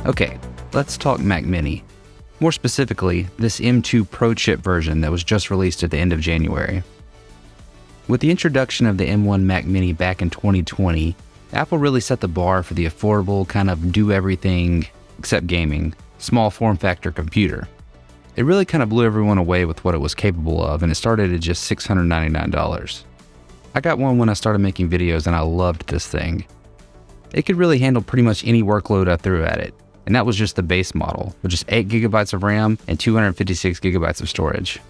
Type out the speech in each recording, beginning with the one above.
Okay, let's talk Mac Mini. More specifically, this M2 Pro chip version that was just released at the end of January. With the introduction of the M1 Mac Mini back in 2020, Apple really set the bar for the affordable, kind of do everything except gaming, small form factor computer. It really kind of blew everyone away with what it was capable of, and it started at just $699. I got one when I started making videos and I loved this thing. It could really handle pretty much any workload I threw at it, and that was just the base model, with just 8GB of RAM and 256GB of storage.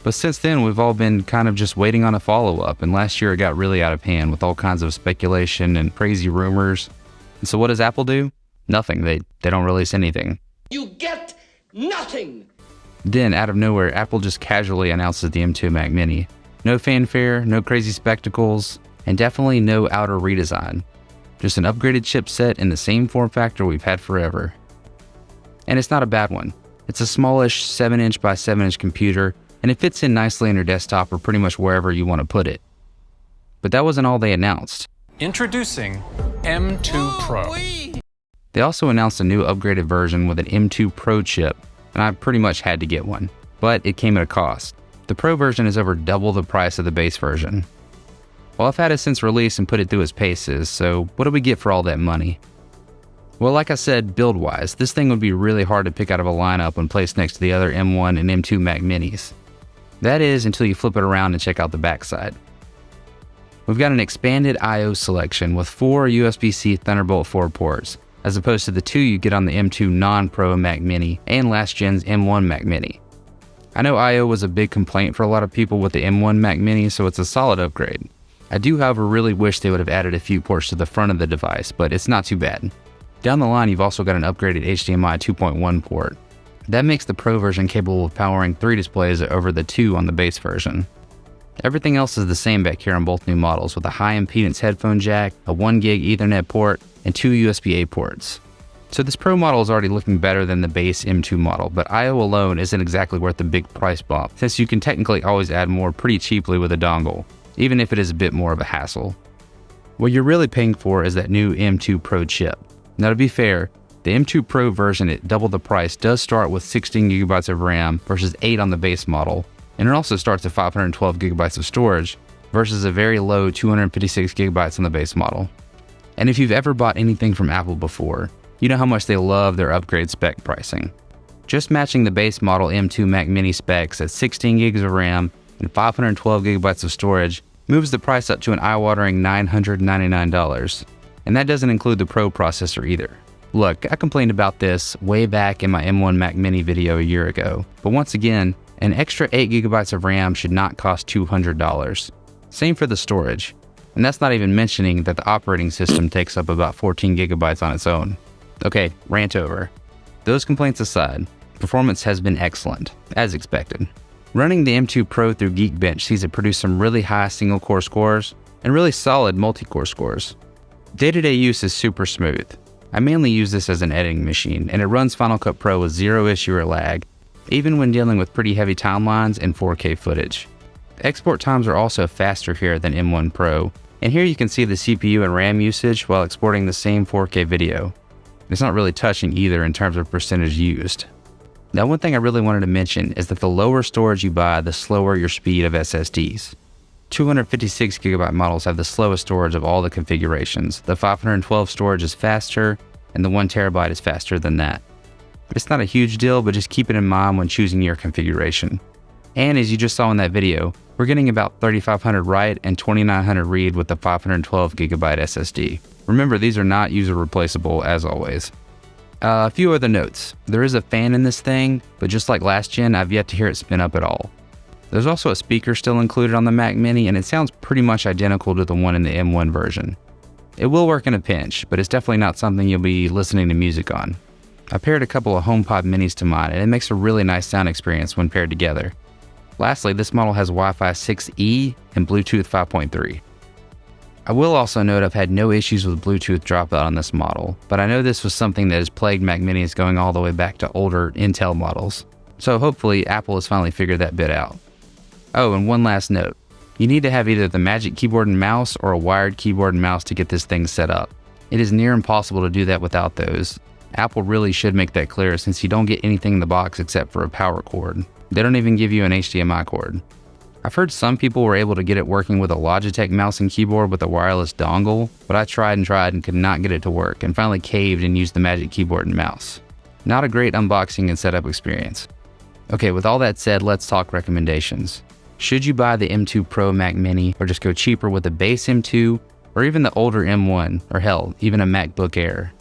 But since then, we've all been kind of just waiting on a follow-up, and last year it got really out of hand with all kinds of speculation and crazy rumors. And so what does Apple do? Nothing. They don't release anything. You get nothing! Then, out of nowhere, Apple just casually announces the M2 Mac Mini. No fanfare, no crazy spectacles, and definitely no outer redesign. Just an upgraded chipset in the same form factor we've had forever. And it's not a bad one. It's a smallish 7-inch by 7-inch computer, and it fits in nicely on your desktop or pretty much wherever you want to put it. But that wasn't all they announced. Introducing M2 Pro. They also announced a new upgraded version with an M2 Pro chip, and I pretty much had to get one. But it came at a cost. The Pro version is over double the price of the base version. Well, I've had it since release and put it through its paces, so what do we get for all that money? Well, like I said, build-wise, this thing would be really hard to pick out of a lineup when placed next to the other M1 and M2 Mac Minis. That is, until you flip it around and check out the backside. We've got an expanded I/O selection with 4 USB-C Thunderbolt 4 ports, as opposed to the 2 you get on the M2 non-Pro Mac Mini and last gen's M1 Mac Mini. I know I/O was a big complaint for a lot of people with the M1 Mac Mini, so it's a solid upgrade. I do, however, really wish they would have added a few ports to the front of the device, but it's not too bad. Down the line, you've also got an upgraded HDMI 2.1 port. That makes the Pro version capable of powering 3 displays over the 2 on the base version. Everything else is the same back here on both new models, with a high impedance headphone jack, a 1GB Ethernet port, and 2 USB-A ports. So this Pro model is already looking better than the base M2 model, but I/O alone isn't exactly worth the big price bump, since you can technically always add more pretty cheaply with a dongle, even if it is a bit more of a hassle. What you're really paying for is that new M2 Pro chip. Now, to be fair, the M2 Pro version at double the price does start with 16GB of RAM versus 8 on the base model, and it also starts at 512GB of storage versus a very low 256GB on the base model. And if you've ever bought anything from Apple before, you know how much they love their upgrade spec pricing. Just matching the base model M2 Mac Mini specs at 16GB of RAM and 512GB of storage moves the price up to an eye-watering $999. And that doesn't include the Pro processor either. Look, I complained about this way back in my M1 Mac Mini video a year ago, but once again, an extra 8GB of RAM should not cost $200. Same for the storage, and that's not even mentioning that the operating system takes up about 14GB on its own. Okay, rant over. Those complaints aside, performance has been excellent, as expected. Running the M2 Pro through Geekbench sees it produce some really high single-core scores and really solid multi-core scores. Day-to-day use is super smooth. I mainly use this as an editing machine, and it runs Final Cut Pro with zero issue or lag, even when dealing with pretty heavy timelines and 4K footage. Export times are also faster here than M1 Pro, and here you can see the CPU and RAM usage while exporting the same 4K video. It's not really touching either in terms of percentage used. Now, one thing I really wanted to mention is that the lower storage you buy, the slower your speed of SSDs. 256GB models have the slowest storage of all the configurations. The 512 storage is faster, and the 1TB is faster than that. It's not a huge deal, but just keep it in mind when choosing your configuration. And as you just saw in that video, we're getting about 3500 write and 2900 read with the 512GB SSD. Remember, these are not user replaceable as always. A few other notes. There is a fan in this thing, but just like last gen, I've yet to hear it spin up at all. There's also a speaker still included on the Mac Mini, and it sounds pretty much identical to the one in the M1 version. It will work in a pinch, but it's definitely not something you'll be listening to music on. I paired a couple of HomePod minis to mine, and it makes a really nice sound experience when paired together. Lastly, this model has Wi-Fi 6E and Bluetooth 5.3. I will also note I've had no issues with Bluetooth dropout on this model, but I know this was something that has plagued Mac Minis going all the way back to older Intel models. So hopefully Apple has finally figured that bit out. Oh, and one last note. You need to have either the Magic Keyboard and Mouse or a wired keyboard and mouse to get this thing set up. It is near impossible to do that without those. Apple really should make that clear since you don't get anything in the box except for a power cord. They don't even give you an HDMI cord. I've heard some people were able to get it working with a Logitech mouse and keyboard with a wireless dongle, but I tried and could not get it to work and finally caved and used the Magic Keyboard and mouse. Not a great unboxing and setup experience. Okay, with all that said, let's talk recommendations. Should you buy the M2 Pro Mac Mini or just go cheaper with the base M2 or even the older M1 or hell, even a MacBook Air?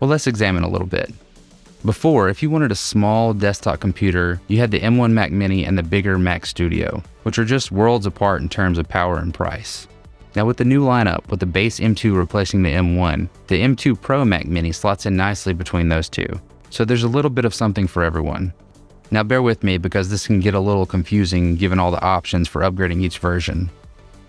Well, let's examine a little bit. Before, if you wanted a small desktop computer, you had the M1 Mac Mini and the bigger Mac Studio, which are just worlds apart in terms of power and price. Now with the new lineup, with the base M2 replacing the M1, the M2 Pro Mac Mini slots in nicely between those two. So there's a little bit of something for everyone. Now bear with me because this can get a little confusing given all the options for upgrading each version.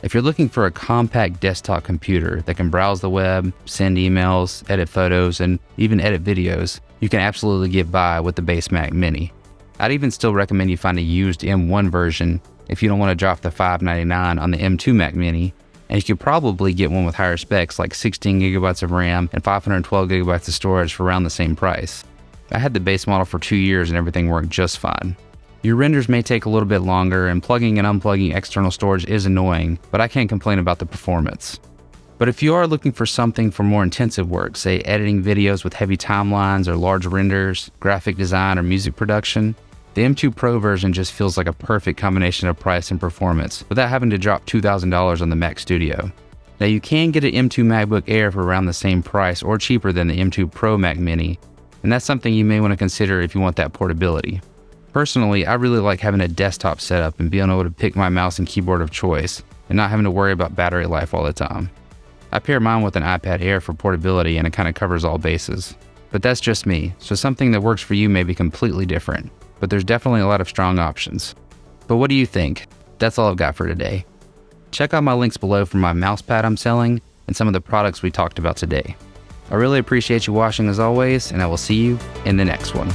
If you're looking for a compact desktop computer that can browse the web, send emails, edit photos, and even edit videos, you can absolutely get by with the base Mac Mini. I'd even still recommend you find a used M1 version if you don't want to drop the $599 on the M2 Mac Mini, and you could probably get one with higher specs like 16GB of RAM and 512GB of storage for around the same price. I had the base model for 2 years and everything worked just fine. Your renders may take a little bit longer and plugging and unplugging external storage is annoying, but I can't complain about the performance. But if you are looking for something for more intensive work, say editing videos with heavy timelines or large renders, graphic design or music production, the M2 Pro version just feels like a perfect combination of price and performance without having to drop $2,000 on the Mac Studio. Now you can get an M2 MacBook Air for around the same price or cheaper than the M2 Pro Mac Mini, and that's something you may want to consider if you want that portability. Personally, I really like having a desktop setup and being able to pick my mouse and keyboard of choice and not having to worry about battery life all the time. I pair mine with an iPad Air for portability and it kind of covers all bases. But that's just me, so something that works for you may be completely different, but there's definitely a lot of strong options. But what do you think? That's all I've got for today. Check out my links below for my mouse pad I'm selling and some of the products we talked about today. I really appreciate you watching as always, and I will see you in the next one.